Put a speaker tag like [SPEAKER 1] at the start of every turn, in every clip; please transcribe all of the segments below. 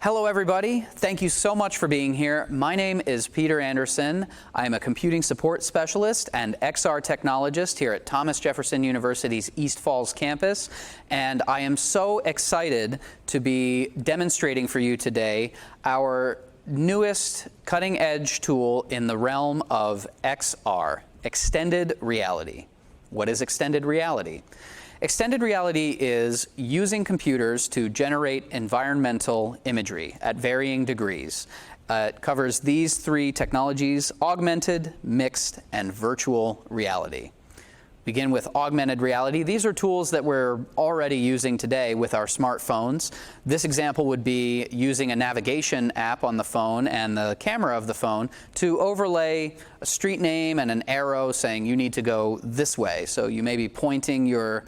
[SPEAKER 1] Hello everybody, thank you so much for being here. My name is Peter Anderson. I'm a computing support specialist and XR technologist here at Thomas Jefferson University's East Falls campus, and I am so excited to be demonstrating for you today our newest cutting-edge tool in the realm of XR, extended reality. What is extended reality? Extended reality is using computers to generate environmental imagery at varying degrees. It covers these three technologies: augmented, mixed, and virtual reality. Begin with augmented reality. These are tools that we're already using today with our smartphones. This example would be using a navigation app on the phone and the camera of the phone to overlay a street name and an arrow saying you need to go this way. So you may be pointing your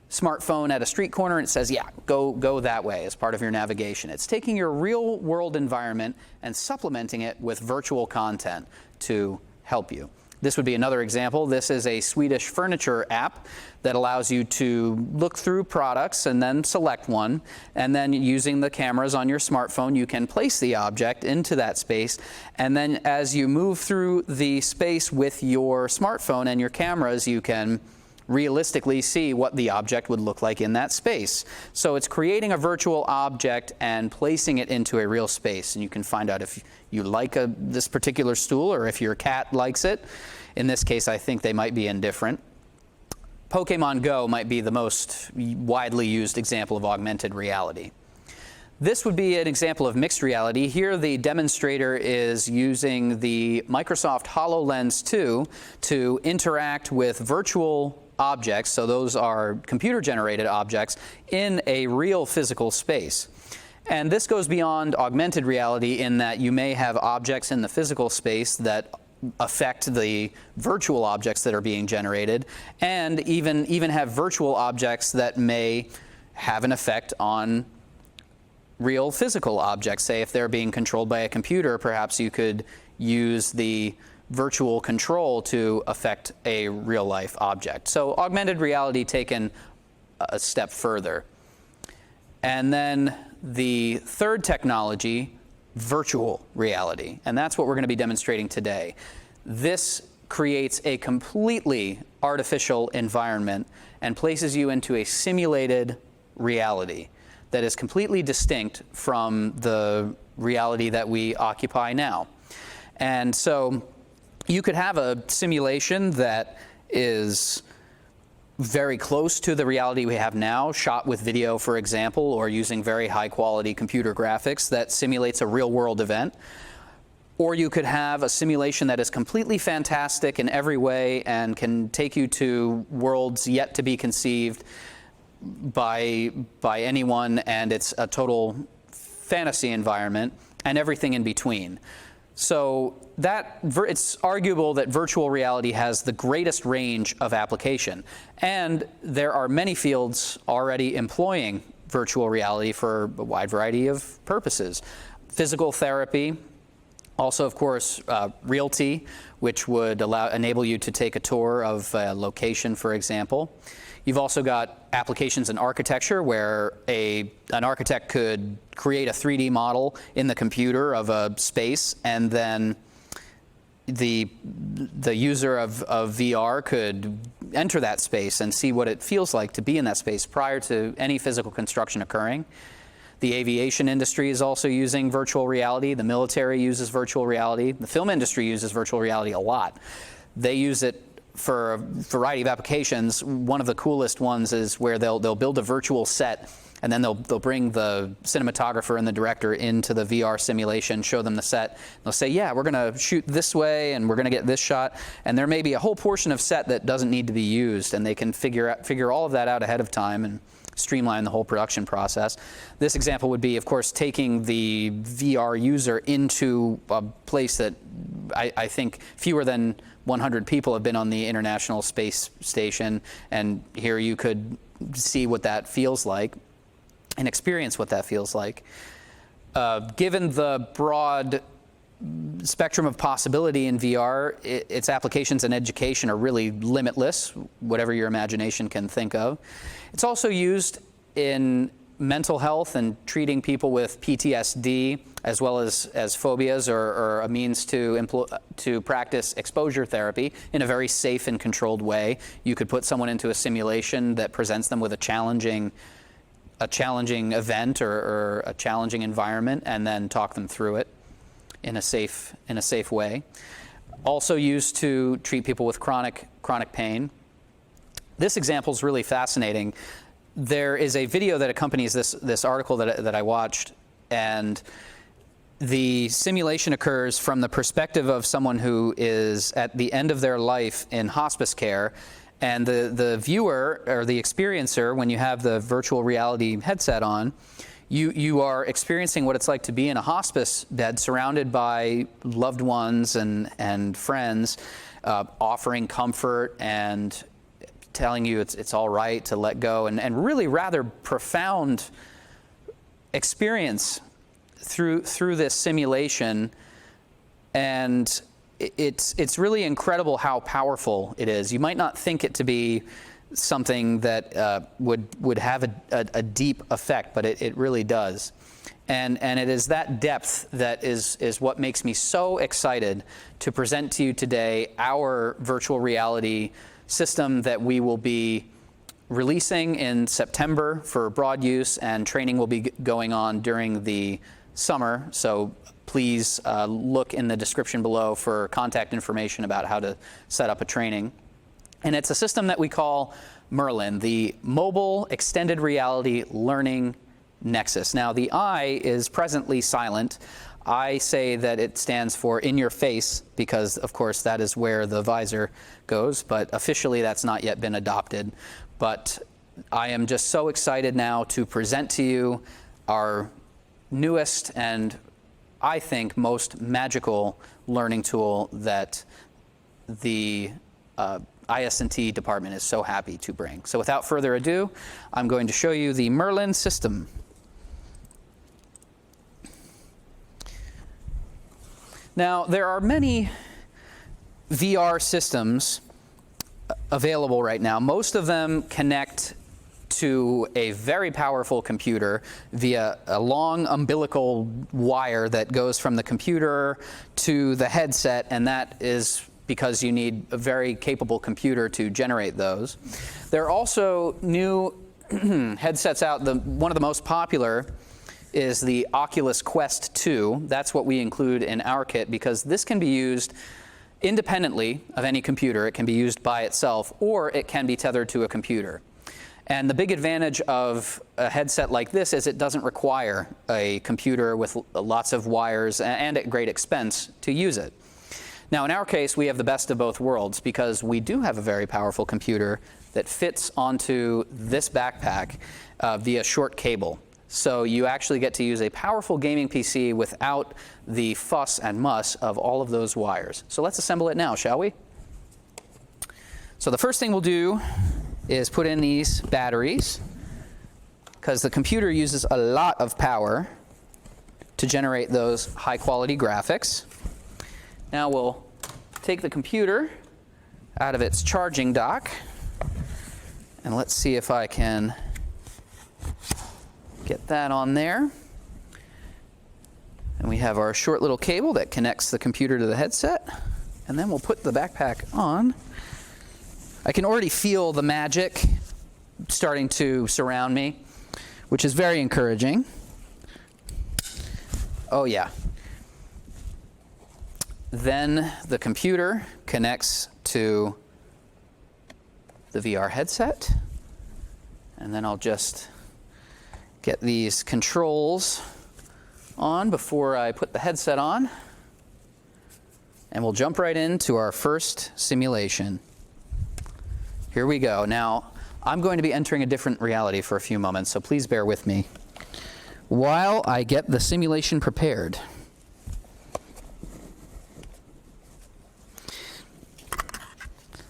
[SPEAKER 1] smartphone at a street corner and it says, yeah, go that way as part of your navigation. It's taking your real world environment and supplementing it with virtual content to help you. This would be another example. This is a Swedish furniture app that allows you to look through products and then select one, and then using the cameras on your smartphone you can place the object into that space, and then as you move through the space with your smartphone and your cameras you can realistically see what the object would look like in that space. So it's creating a virtual object and placing it into a real space, and you can find out if you like this particular stool or if your cat likes it. In this case, I think they might be indifferent. Pokemon Go might be the most widely used example of augmented reality. This would be an example of mixed reality. Here the demonstrator is using the Microsoft HoloLens 2 to interact with virtual objects, so those are computer-generated objects, in a real physical space. And this goes beyond augmented reality in that you may have objects in the physical space that affect the virtual objects that are being generated, and even have virtual objects that may have an effect on real physical objects. Say if they're being controlled by a computer, perhaps you could use the virtual control to affect a real-life object. So augmented reality taken a step further. And then the third technology, virtual reality. And that's what we're going to be demonstrating today. This creates a completely artificial environment and places you into a simulated reality that is completely distinct from the reality that we occupy now. And so you could have a simulation that is very close to the reality we have now, shot with video, for example, or using very high-quality computer graphics that simulates a real-world event. Or you could have a simulation that is completely fantastic in every way and can take you to worlds yet to be conceived by anyone, and it's a total fantasy environment, and everything in between. So it's arguable that virtual reality has the greatest range of application. And there are many fields already employing virtual reality for a wide variety of purposes. Physical therapy, also, of course, realty, which would enable you to take a tour of a location, for example. You've also got applications in architecture where an architect could create a 3D model in the computer of a space, and then the user of VR could enter that space and see what it feels like to be in that space prior to any physical construction occurring. The aviation industry is also using virtual reality. The military uses virtual reality. The film industry uses virtual reality a lot. They use it for a variety of applications. One of the coolest ones is where they'll build a virtual set, and then they'll bring the cinematographer and the director into the VR simulation, show them the set. They'll say, yeah, we're going to shoot this way and we're going to get this shot, and there may be a whole portion of set that doesn't need to be used, and they can figure all of that out ahead of time and streamline the whole production process. This example would be, of course, taking the VR user into a place that I think fewer than 100 people have been on the International Space Station, and here you could see what that feels like and experience what that feels like. Given the broad spectrum of possibility in VR, its applications in education are really limitless, whatever your imagination can think of. It's also used in mental health and treating people with PTSD, as well as phobias, or a means to practice exposure therapy in a very safe and controlled way. You could put someone into a simulation that presents them with a challenging event or a challenging environment, and then talk them through it in a safe way. Also used to treat people with chronic pain. This example is really fascinating. There is a video that accompanies this article that I watched, and the simulation occurs from the perspective of someone who is at the end of their life in hospice care, and the viewer or the experiencer, when you have the virtual reality headset on, you are experiencing what it's like to be in a hospice bed surrounded by loved ones and friends, offering comfort and telling you it's all right to let go, and really rather profound experience through this simulation. And it's really incredible how powerful it is. You might not think it to be something that would have a deep effect, but it really does. And it is that depth that is what makes me so excited to present to you today our virtual reality system that we will be releasing in September for broad use, and training will be going on during the summer. So please look in the description below for contact information about how to set up a training. And it's a system that we call MERLiN, the Mobile Extended Reality Learning Nexus. Now, the I is presently silent. I say that it stands for in your face because, of course, that is where the visor goes, but officially that's not yet been adopted. But I am just so excited now to present to you our newest and, I think, most magical learning tool that the IS&T department is so happy to bring. So without further ado, I'm going to show you the MERLiN system. Now, there are many VR systems available right now. Most of them connect to a very powerful computer via a long umbilical wire that goes from the computer to the headset, and that is because you need a very capable computer to generate those. There are also new headsets out. One of the most popular is the Oculus Quest 2. That's what we include in our kit, because this can be used independently of any computer. It can be used by itself, or it can be tethered to a computer. And the big advantage of a headset like this is it doesn't require a computer with lots of wires and at great expense to use it. Now, in our case, we have the best of both worlds, because we do have a very powerful computer that fits onto this backpack via short cable. So you actually get to use a powerful gaming PC without the fuss and muss of all of those wires. So let's assemble it now, shall we? So the first thing we'll do is put in these batteries, because the computer uses a lot of power to generate those high-quality graphics. Now we'll take the computer out of its charging dock, and let's see if I can get that on there. And we have our short little cable that connects the computer to the headset, and then we'll put the backpack on. I can already feel the magic starting to surround me, which is very encouraging. Oh yeah. Then the computer connects to the VR headset, and then I'll just get these controls on before I put the headset on, and we'll jump right into our first simulation. Here we go. Now, I'm going to be entering a different reality for a few moments, so please bear with me while I get the simulation prepared.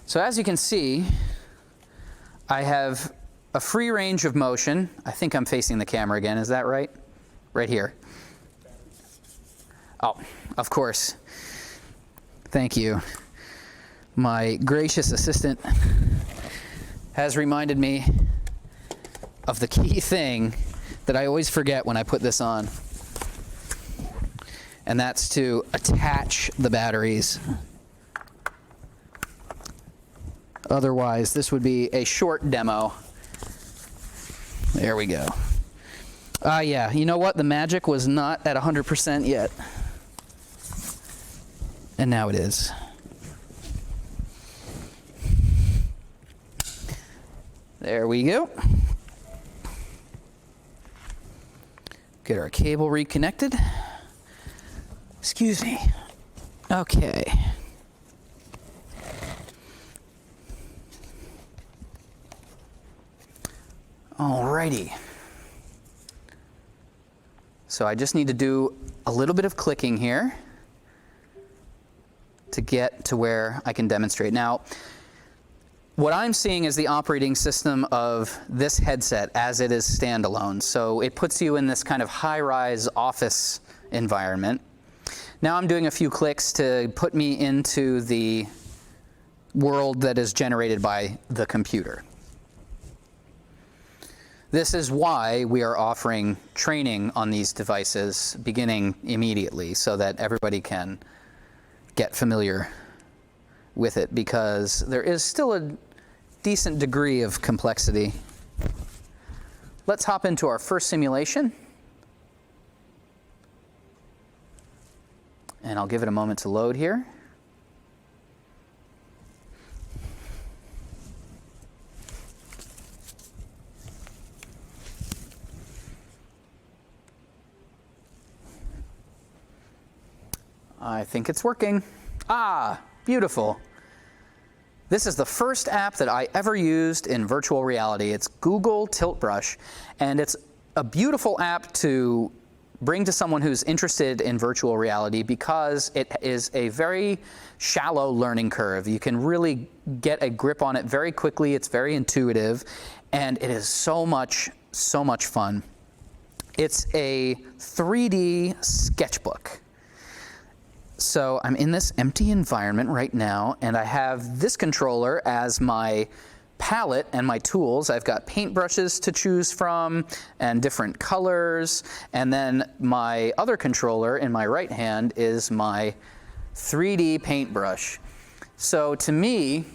[SPEAKER 1] So as you can see, I have a free range of motion. I think I'm facing the camera again. Is that right? Right here. Oh, of course. Thank you. My gracious assistant has reminded me of the key thing that I always forget when I put this on. And that's to attach the batteries. Otherwise, this would be a short demo. There we go. Yeah, you know what? The magic was not at 100% yet. And now it is. There we go. Get our cable reconnected. Excuse me. Okay. Alrighty. So I just need to do a little bit of clicking here to get to where I can demonstrate. Now, what I'm seeing is the operating system of this headset as it is standalone. So it puts you in this kind of high-rise office environment. Now I'm doing a few clicks to put me into the world that is generated by the computer. This is why we are offering training on these devices beginning immediately so that everybody can get familiar with it, because there is still a decent degree of complexity. Let's hop into our first simulation. And I'll give it a moment to load here. I think it's working. Ah, beautiful. This is the first app that I ever used in virtual reality. It's Google Tilt Brush, and it's a beautiful app to bring to someone who's interested in virtual reality because it is a very shallow learning curve. You can really get a grip on it very quickly. It's very intuitive, and it is so much fun. It's a 3D sketchbook. So I'm in this empty environment right now, and I have this controller as my palette and my tools. I've got paintbrushes to choose from and different colors, and then my other controller in my right hand is my 3D paintbrush. So to me,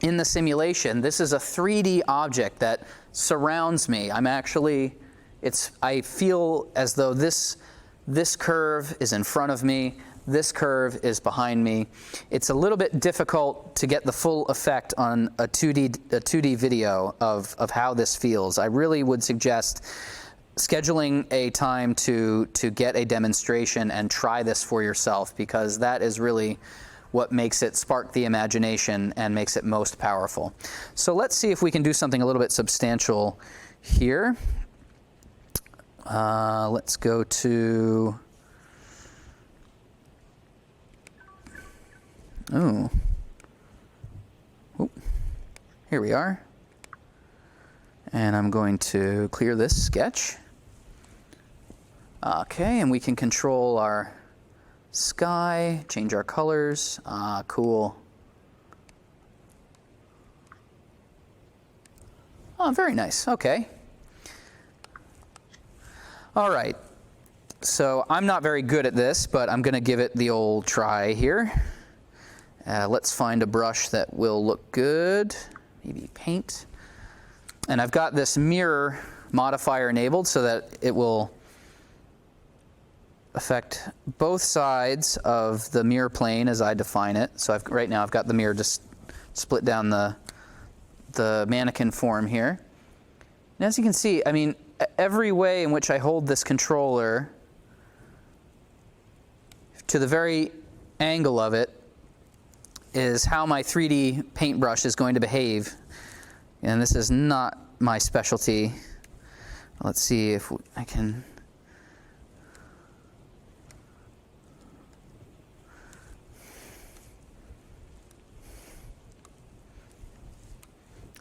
[SPEAKER 1] in the simulation, this is a 3D object that surrounds me. I feel as though this curve is in front of me. This curve is behind me. It's a little bit difficult to get the full effect on a 2D video of how this feels. I really would suggest scheduling a time to get a demonstration and try this for yourself, because that is really what makes it spark the imagination and makes it most powerful. So let's see if we can do something a little bit substantial here. Let's go to... Oh, here we are. And I'm going to clear this sketch. Okay, and we can control our sky, change our colors. Cool. Oh, very nice. Okay. All right. So I'm not very good at this, but I'm going to give it the old try here. Let's find a brush that will look good, maybe paint. And I've got this mirror modifier enabled so that it will affect both sides of the mirror plane as I define it. So right now I've got the mirror just split down the mannequin form here. And as you can see, I mean, every way in which I hold this controller to the very angle of it is how my 3D paintbrush is going to behave. And this is not my specialty. Let's see if I can...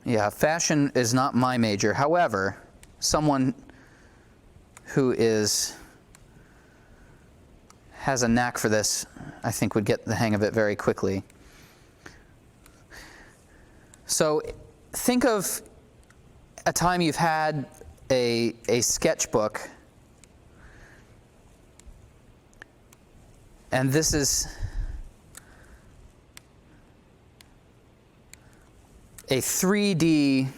[SPEAKER 1] Yeah, fashion is not my major. However, someone who has a knack for this, I think, would get the hang of it very quickly. So think of a time you've had a sketchbook, and this is a 3D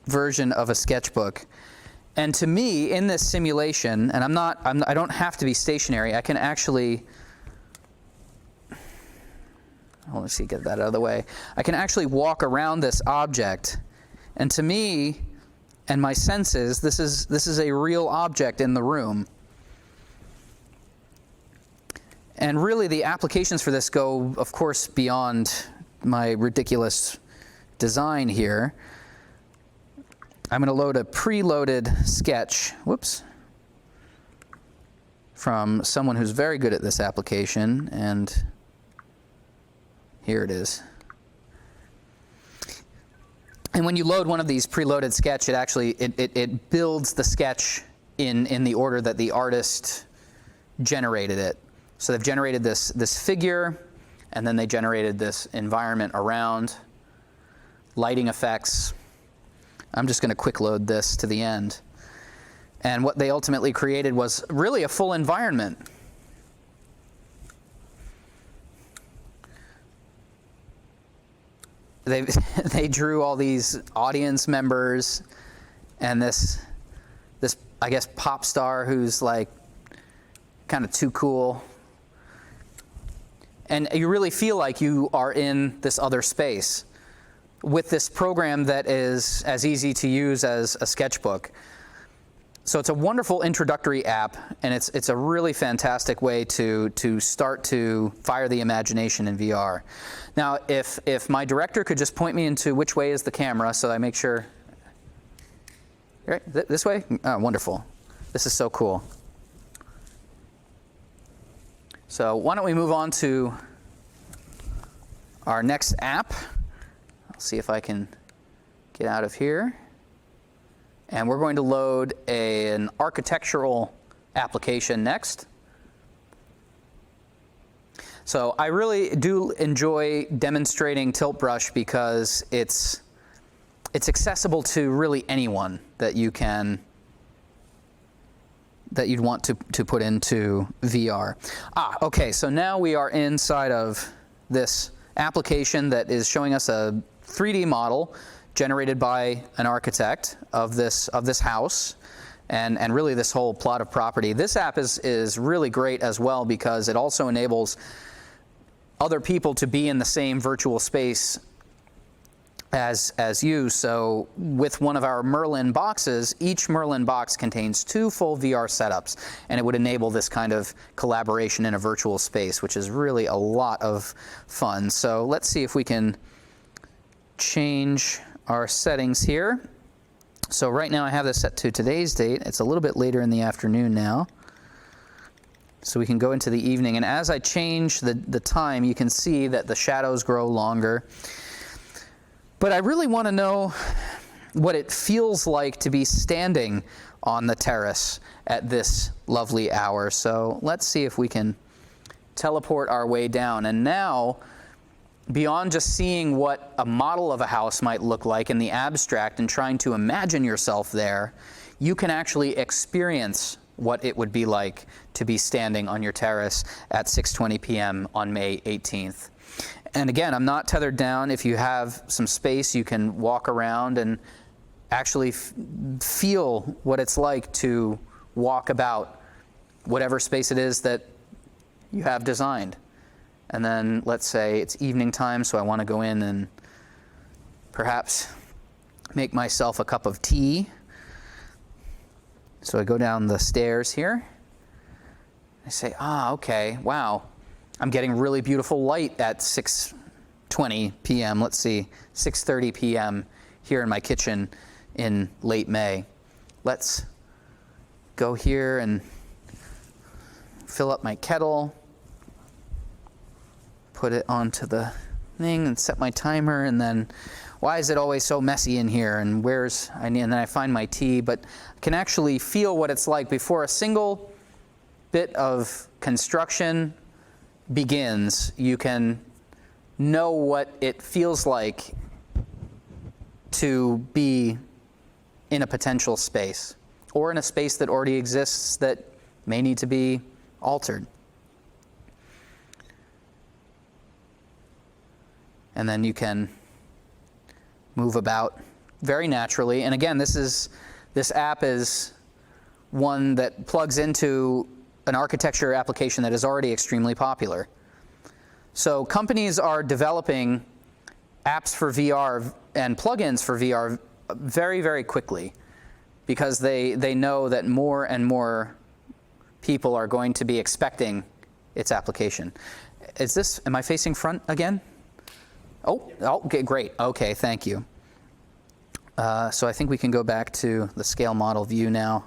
[SPEAKER 1] version of a sketchbook. And to me, in this simulation, and I don't have to be stationary. I can actually, let's see, get that out of the way. I can actually walk around this object, and to me, and my senses, this is a real object in the room. And really, the applications for this go, of course, beyond my ridiculous design here. I'm going to load a preloaded sketch, whoops, from someone who's very good at this application, and here it is. And when you load one of these preloaded sketch, it actually it builds the sketch in the order that the artist generated it. So they've generated this figure, and then they generated this environment around, lighting effects. I'm just going to quick load this to the end. And what they ultimately created was really a full environment. They drew all these audience members and this I guess pop star who's like kind of too cool. And you really feel like you are in this other space with this program that is as easy to use as a sketchbook. So it's a wonderful introductory app, and it's a really fantastic way to start to fire the imagination in VR. Now, if my director could just point me into which way is the camera, so I make sure. Right, this way? Oh, wonderful. This is so cool. So why don't we move on to our next app. I'll see if I can get out of here. And we're going to load an architectural application next. So I really do enjoy demonstrating Tilt Brush because it's accessible to really anyone that you'd want to put into VR. Okay, so now we are inside of this application that is showing us a 3D model generated by an architect of this house and really this whole plot of property. This app is really great as well because it also enables other people to be in the same virtual space as you. So with one of our MERLiN boxes, each MERLiN box contains 2 full VR setups, and it would enable this kind of collaboration in a virtual space, which is really a lot of fun. So let's see if we can change our settings here. So right now I have this set to today's date. It's a little bit later in the afternoon now. So we can go into the evening, and as I change the time, you can see that the shadows grow longer. But I really want to know what it feels like to be standing on the terrace at this lovely hour. So let's see if we can teleport our way down. And now, beyond just seeing what a model of a house might look like in the abstract and trying to imagine yourself there, you can actually experience what it would be like to be standing on your terrace at 6:20 p.m. on May 18th. And again, I'm not tethered down. If you have some space, you can walk around and actually feel what it's like to walk about whatever space it is that you have designed. And then let's say it's evening time, so I want to go in and perhaps make myself a cup of tea. So I go down the stairs here. I say, okay, wow. I'm getting really beautiful light at 6:20 p.m. Let's see, 6:30 p.m. here in my kitchen in late May. Let's go here and fill up my kettle, put it onto the thing and set my timer, and then why is it always so messy in here, and and then I find my tea, but I can actually feel what it's like before a single bit of construction begins. You can know what it feels like to be in a potential space, or in a space that already exists that may need to be altered. And then you can move about very naturally. And again, this app is one that plugs into an architecture application that is already extremely popular. So companies are developing apps for VR and plugins for VR very, very quickly, because they know that more and more people are going to be expecting its application. Am I facing front again? Oh, okay, great. Okay, thank you. So I think we can go back to the scale model view now.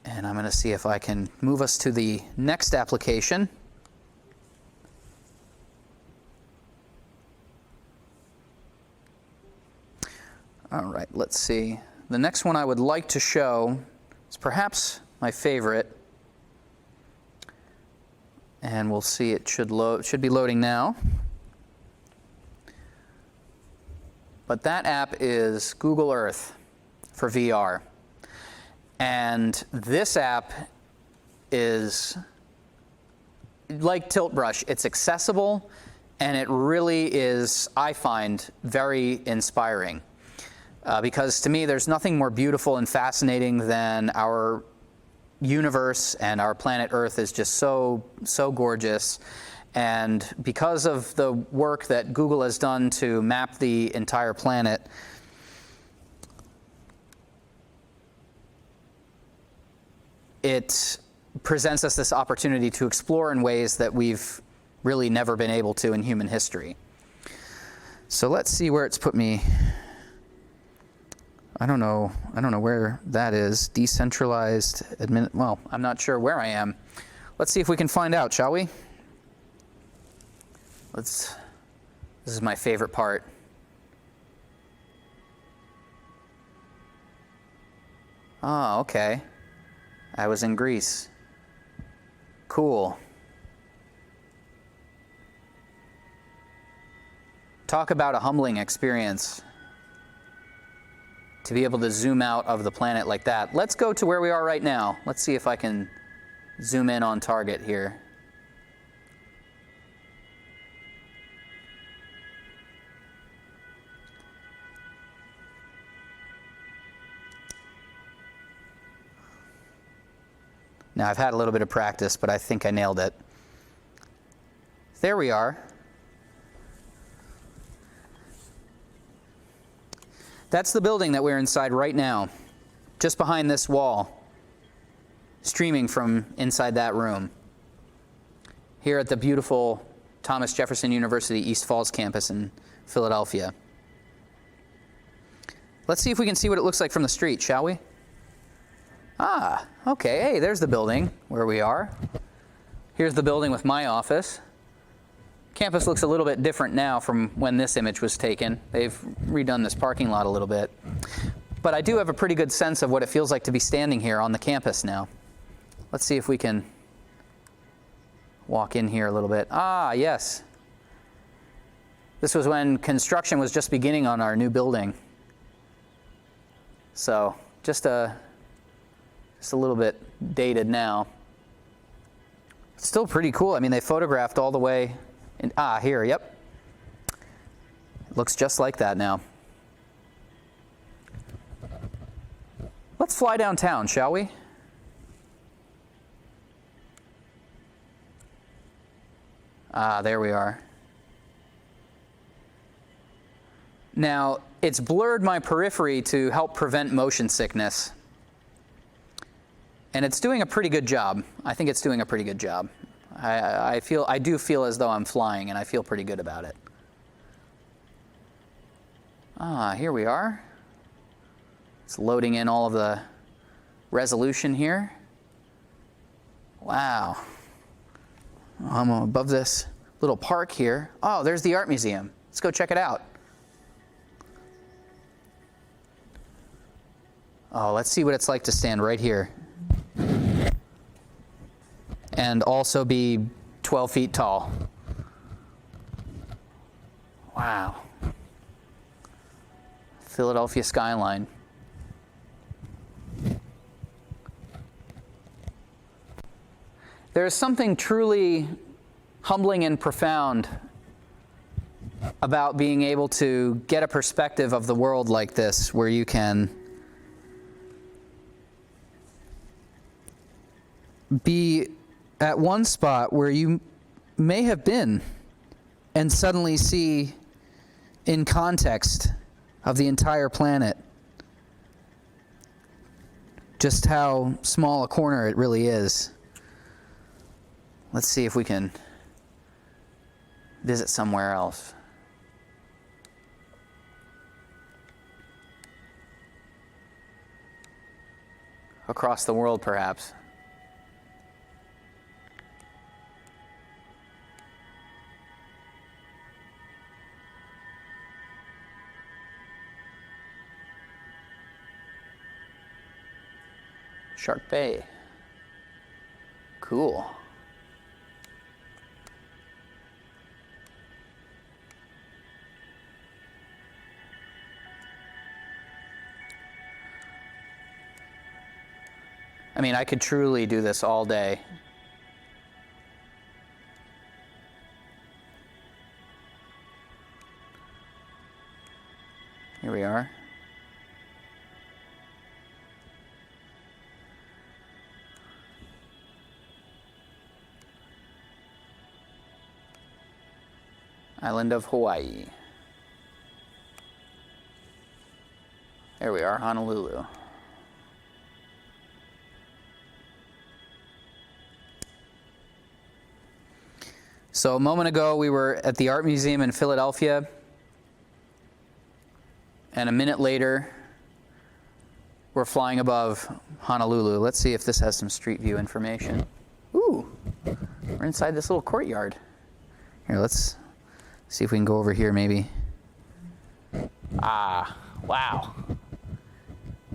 [SPEAKER 1] And I'm going to see if I can move us to the next application. All right, let's see. The next one I would like to show is perhaps my favorite. And we'll see, it should be loading now. But that app is Google Earth for VR. And this app is like Tilt Brush. It's accessible, and it really is, I find, very inspiring. Because to me, there's nothing more beautiful and fascinating than our universe, and our planet Earth is just so gorgeous. And because of the work that Google has done to map the entire planet, it presents us this opportunity to explore in ways that we've really never been able to in human history. So let's see where it's put me. I don't know where that is. Decentralized well, I'm not sure where I am. Let's see if we can find out, shall we? This is my favorite part. Oh, okay. I was in Greece. Cool. Talk about a humbling experience to be able to zoom out of the planet like that. Let's go to where we are right now. Let's see if I can zoom in on target here. Now, I've had a little bit of practice, but I think I nailed it. There we are. That's the building that we're inside right now, just behind this wall, streaming from inside that room, here at the beautiful Thomas Jefferson University East Falls campus in Philadelphia. Let's see if we can see what it looks like from the street, shall we? Ah, okay, hey, there's the building where we are. Here's the building with my office. Campus looks a little bit different now from when this image was taken. They've redone this parking lot a little bit. But I do have a pretty good sense of what it feels like to be standing here on the campus now. Let's see if we can walk in here a little bit. Ah, yes. This was when construction was just beginning on our new building. So just a little bit dated now. Still pretty cool. I mean, they photographed all the way. Here, yep. It looks just like that now. Let's fly downtown, shall we? There we are. Now, it's blurred my periphery to help prevent motion sickness. And it's doing a pretty good job. I think it's doing a pretty good job. I do feel as though I'm flying, and I feel pretty good about it. Here we are. It's loading in all of the resolution here. Wow. I'm above this little park here. Oh, there's the art museum. Let's go check it out. Oh, let's see what it's like to stand right here and also be 12 feet tall. Wow. Philadelphia skyline. There is something truly humbling and profound about being able to get a perspective of the world like this, where you can be at one spot where you may have been and suddenly see in context of the entire planet just how small a corner it really is. Let's see if we can visit somewhere else. Across the world, perhaps. Shark Bay. Cool. I mean, I could truly do this all day. Here we are. Island of Hawaii. There we are, Honolulu. So a moment ago, we were at the Art Museum in Philadelphia, and a minute later, we're flying above Honolulu. Let's see if this has some street view information. Ooh, we're inside this little courtyard. Here, let's see if we can go over here maybe. Ah, wow.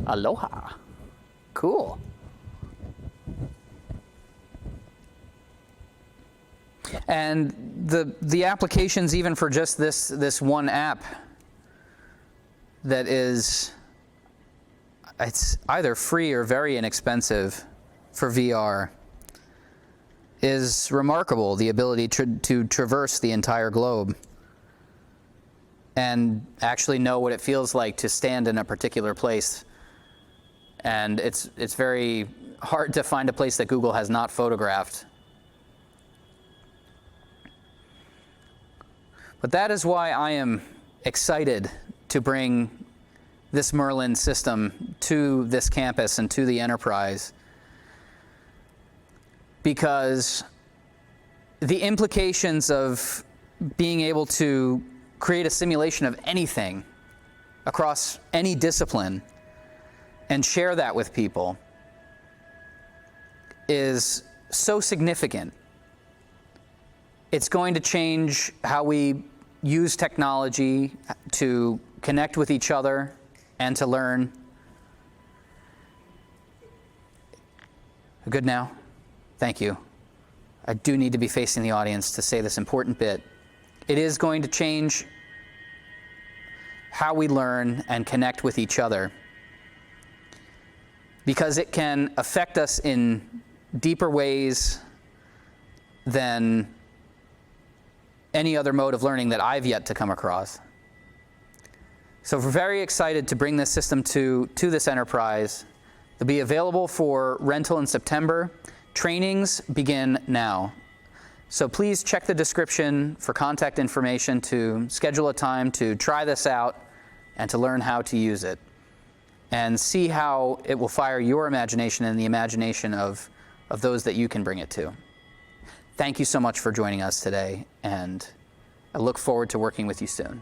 [SPEAKER 1] Aloha. Cool. And the applications, even for just this one app, that is, it's either free or very inexpensive for VR, is remarkable. The ability to traverse the entire globe and actually know what it feels like to stand in a particular place. And it's very hard to find a place that Google has not photographed. But that is why I am excited to bring this MERLiN system to this campus and to the enterprise, because the implications of being able to create a simulation of anything across any discipline and share that with people is so significant. It's going to change how we use technology to connect with each other and to learn. Good now? Thank you. I do need to be facing the audience to say this important bit. It is going to change how we learn and connect with each other, because it can affect us in deeper ways than any other mode of learning that I've yet to come across. So we're very excited to bring this system to this enterprise. It'll be available for rental in September. Trainings begin now. So please check the description for contact information to schedule a time to try this out and to learn how to use it, and see how it will fire your imagination and the imagination of those that you can bring it to. Thank you so much for joining us today, and I look forward to working with you soon.